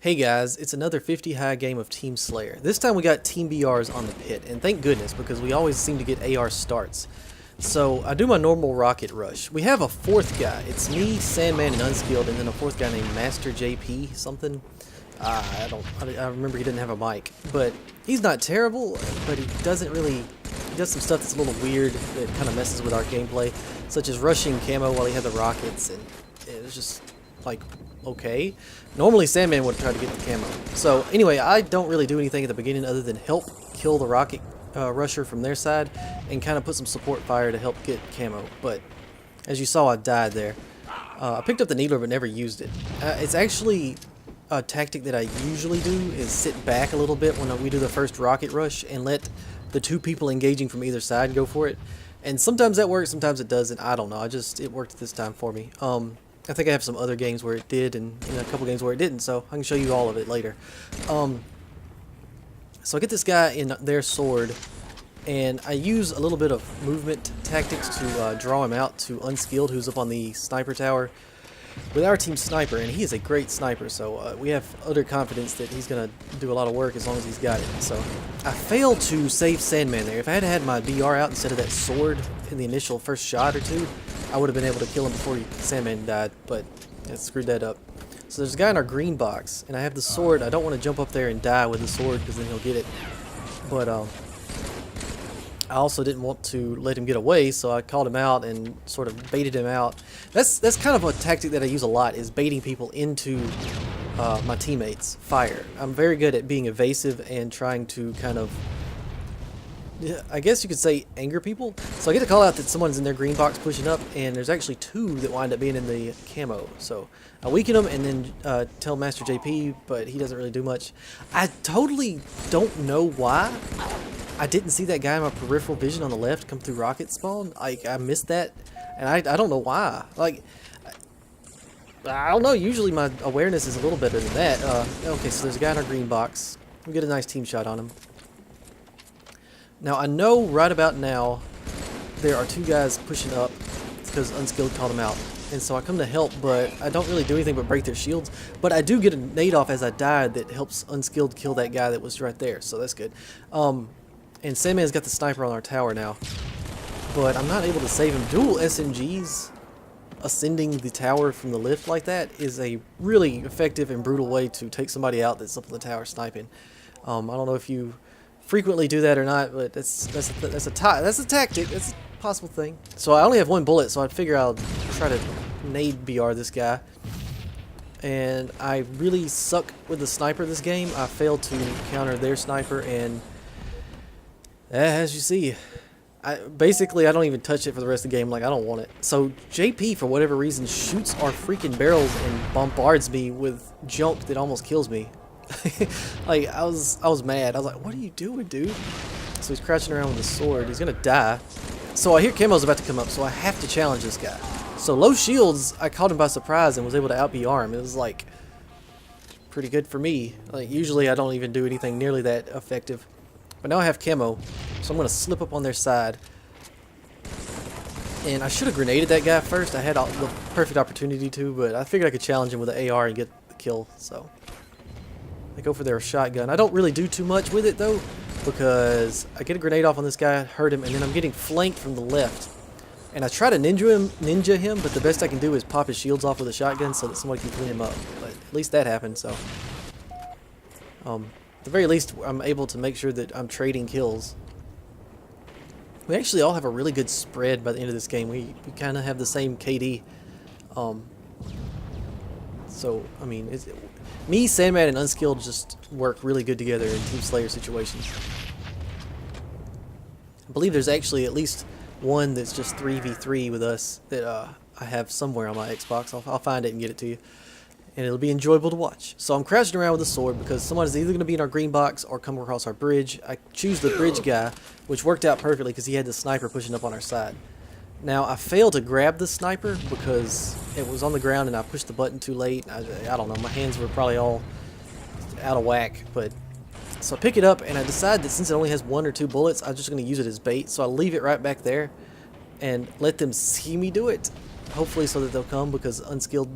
Hey guys, it's another 50 high game of Team Slayer. This time we got Team BRs on the pit, and thank goodness because we always seem to get AR starts. So I do my normal rocket rush. We have a fourth guy. It's me, Sandman and Unskilled, and then a fourth guy named Master JP something. I remember he didn't have a mic, but he's not terrible, but he does some stuff that's a little weird that kind of messes with our gameplay, such as rushing camo while he had the rockets, and it was just like, okay. Normally Sandman would try to get the camo. So anyway, I don't really do anything at the beginning other than help kill the rocket rusher from their side and kind of put some support fire to help get camo. But as you saw, I died there. I picked up the needler but never used it. It's actually a tactic that I usually do is sit back a little bit when we do the first rocket rush and let the two people engaging from either side go for it. And sometimes that works, sometimes it doesn't. I don't know. It worked this time for me. I think I have some other games where it did, and a couple games where it didn't, so I can show you all of it later. So I get this guy in their sword, and I use a little bit of movement tactics to draw him out to Unskilled, who's up on the sniper tower with our team sniper, and he is a great sniper, so we have utter confidence that he's going to do a lot of work as long as he's got it. So I failed to save Sandman there. If I had had my BR out instead of that sword in the initial first shot or two, I would have been able to kill him before Sandman died, but I screwed that up. So there's a guy in our green box, and I have the sword. I don't want to jump up there and die with the sword because then he'll get it. But I also didn't want to let him get away, so I called him out and sort of baited him out. That's kind of a tactic that I use a lot, is baiting people into my teammates' fire. I'm very good at being evasive and trying to kind of, I guess you could say, anger people. So I get to call out that someone's in their green box pushing up, and there's actually two that wind up being in the camo. So I weaken them and then tell Master JP, but he doesn't really do much. I totally don't know why I didn't see that guy in my peripheral vision on the left come through rocket spawn. I missed that, and I don't know why. Like, I don't know, usually my awareness is a little better than that. Okay, so there's a guy in our green box. We get a nice team shot on him. Now, I know right about now there are two guys pushing up because Unskilled called them out. And so I come to help, but I don't really do anything but break their shields. But I do get a nade off as I died that helps Unskilled kill that guy that was right there, so that's good. And Sandman's got the sniper on our tower now. But I'm not able to save him. Dual SMGs ascending the tower from the lift like that is a really effective and brutal way to take somebody out that's up on the tower sniping. I don't know if you frequently do that or not, but that's a tactic. That's a possible thing. So I only have one bullet, so I figure I'll try to nade BR this guy. And I really suck with the sniper this game. I failed to counter their sniper, and as you see, I don't even touch it for the rest of the game. Like, I don't want it. So JP, for whatever reason, shoots our freaking barrels and bombards me with junk that almost kills me. Like, I was mad. I was like, what are you doing, dude? So he's crouching around with a sword. He's gonna die. So I hear Camo's about to come up, so I have to challenge this guy. So low shields, I caught him by surprise and was able to out-BR him. It was like pretty good for me. Like, usually I don't even do anything nearly that effective. But now I have camo, so I'm gonna slip up on their side. And I should have grenaded that guy first. I had the perfect opportunity to, but I figured I could challenge him with an AR and get the kill, so I go for their shotgun. I don't really do too much with it though, because I get a grenade off on this guy, hurt him, and then I'm getting flanked from the left. And I try to ninja him, but the best I can do is pop his shields off with a shotgun so that somebody can clean him up. But at least that happened, so at the very least I'm able to make sure that I'm trading kills. We actually all have a really good spread by the end of this game. We kind of have the same KD. So, I mean, me, Sandman, and Unskilled just work really good together in Team Slayer situations. I believe there's actually at least one that's just 3v3 with us that I have somewhere on my Xbox. I'll find it and get it to you. And it'll be enjoyable to watch. So I'm crouching around with a sword because someone is either going to be in our green box or come across our bridge. I choose the bridge guy, which worked out perfectly because he had the sniper pushing up on our side. Now, I failed to grab the sniper because it was on the ground and I pushed the button too late. I don't know, my hands were probably all out of whack. But so I pick it up and I decide that since it only has 1 or 2 bullets, I'm just going to use it as bait. So I leave it right back there and let them see me do it, hopefully so that they'll come, because Unskilled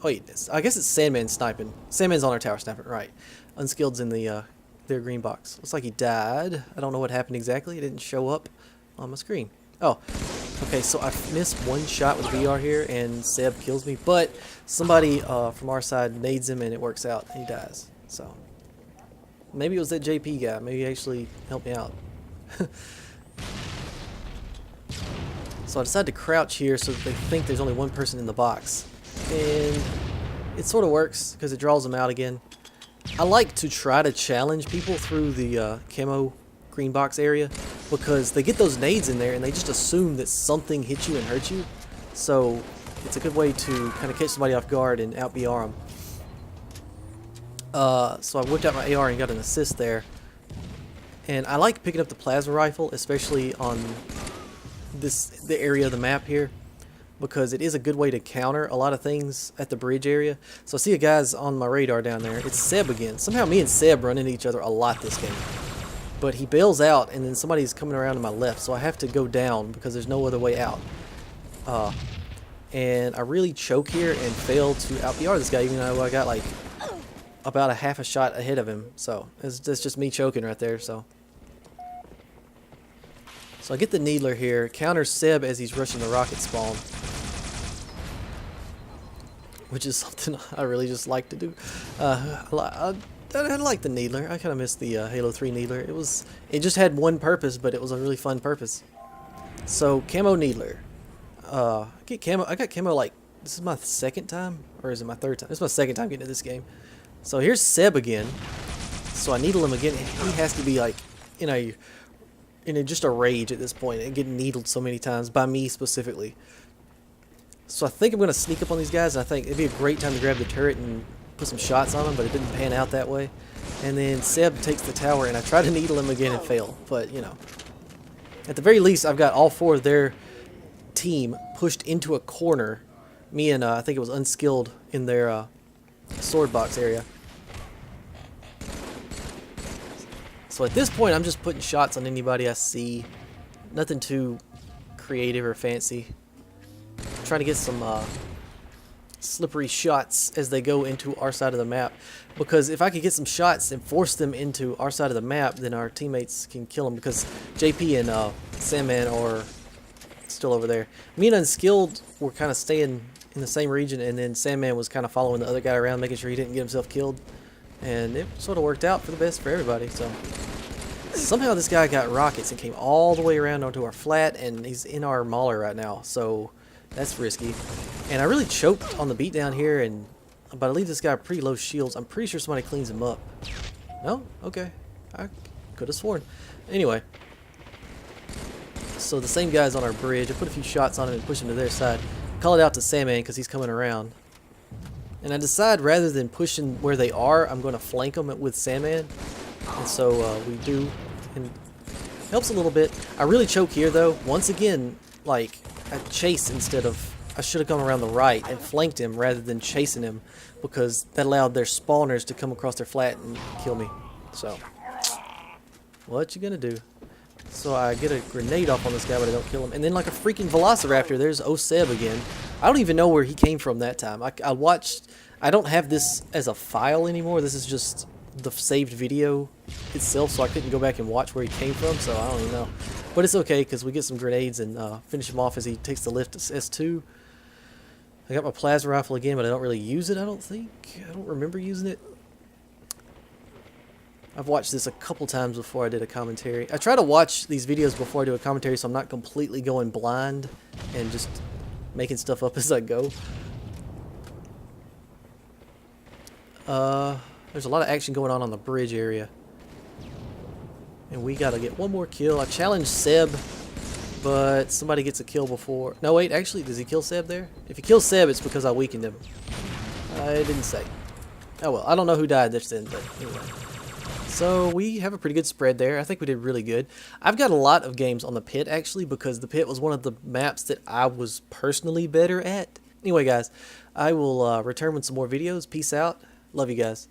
wait, I guess it's Sandman sniping. Sandman's on our tower sniping, right. Unskilled's in the their green box. Looks like he died. I don't know what happened exactly. It didn't show up on my screen. Oh, okay, so I missed one shot with VR here, and Seb kills me, but somebody from our side nades him, and it works out, and he dies. So, maybe it was that JP guy. Maybe he actually helped me out. So I decided to crouch here so that they think there's only one person in the box. And it sort of works, because it draws them out again. I like to try to challenge people through the camo green box area, because they get those nades in there and they just assume that something hit you and hurt you. So it's a good way to kind of catch somebody off guard and out BR them. So I whipped out my AR and got an assist there. And I like picking up the plasma rifle, especially on the area of the map here, because it is a good way to counter a lot of things at the bridge area. So I see a guy's on my radar down there. It's Seb again. Somehow me and Seb run into each other a lot this game. But he bails out, and then somebody's coming around to my left, so I have to go down because there's no other way out. And I really choke here and fail to out BR this guy, even though I got like about a half a shot ahead of him. So that's just me choking right there. So I get the Needler here, counter Seb as he's rushing the rocket spawn, which is something I really just like to do. I like the Needler. I kind of miss the Halo 3 Needler. It just had one purpose, but it was a really fun purpose. So camo Needler. I got camo like, this is my second time, or is it my third time? This is my second time getting into this game. So here's Seb again. So I needle him again. He has to be like in just a rage at this point and getting needled so many times by me specifically. So I think I'm going to sneak up on these guys, and I think it'd be a great time to grab the turret and put some shots on them, but it didn't pan out that way. And then Seb takes the tower, and I try to needle him again and fail. But, you know, at the very least, I've got all four of their team pushed into a corner. Me and I think it was Unskilled in their sword box area. So at this point, I'm just putting shots on anybody I see. Nothing too creative or fancy. I'm trying to get some slippery shots as they go into our side of the map. Because if I could get some shots and force them into our side of the map, then our teammates can kill them. Because JP and Sandman are still over there. Me and Unskilled were kind of staying in the same region, and then Sandman was kind of following the other guy around, making sure he didn't get himself killed. And it sort of worked out for the best for everybody. So somehow this guy got rockets and came all the way around onto our flat, and he's in our mauler right now. So that's risky. And I really choked on the beatdown here, but I leave this guy pretty low shields. I'm pretty sure somebody cleans him up. No? Okay. I could have sworn. Anyway. So the same guy's on our bridge. I put a few shots on him and push him to their side. Call it out to Sandman because he's coming around. And I decide rather than pushing where they are, I'm going to flank them with Sandman. And so we do. And it helps a little bit. I really choke here though. Once again, like, I chase instead of... I should have gone around the right and flanked him rather than chasing him, because that allowed their spawners to come across their flat and kill me. So, what you gonna do? So I get a grenade off on this guy, but I don't kill him. And then like a freaking Velociraptor, there's Seb again. I don't even know where he came from that time. I watched... I don't have this as a file anymore. This is just the saved video itself, so I couldn't go back and watch where he came from, so I don't even know. But it's okay, because we get some grenades and finish him off as he takes the lift to S2. I got my plasma rifle again, but I don't really use it, I don't think. I don't remember using it. I've watched this a couple times before I did a commentary. I try to watch these videos before I do a commentary so I'm not completely going blind and just making stuff up as I go. There's a lot of action going on the bridge area. And we gotta get one more kill. I challenged Seb, but somebody gets a kill before... No, wait, actually, does he kill Seb there? If he kills Seb, it's because I weakened him. I didn't say. Oh well, I don't know who died just then, but anyway. So we have a pretty good spread there. I think we did really good. I've got a lot of games on the pit, actually, because the pit was one of the maps that I was personally better at. Anyway, guys, I will return with some more videos. Peace out. Love you guys.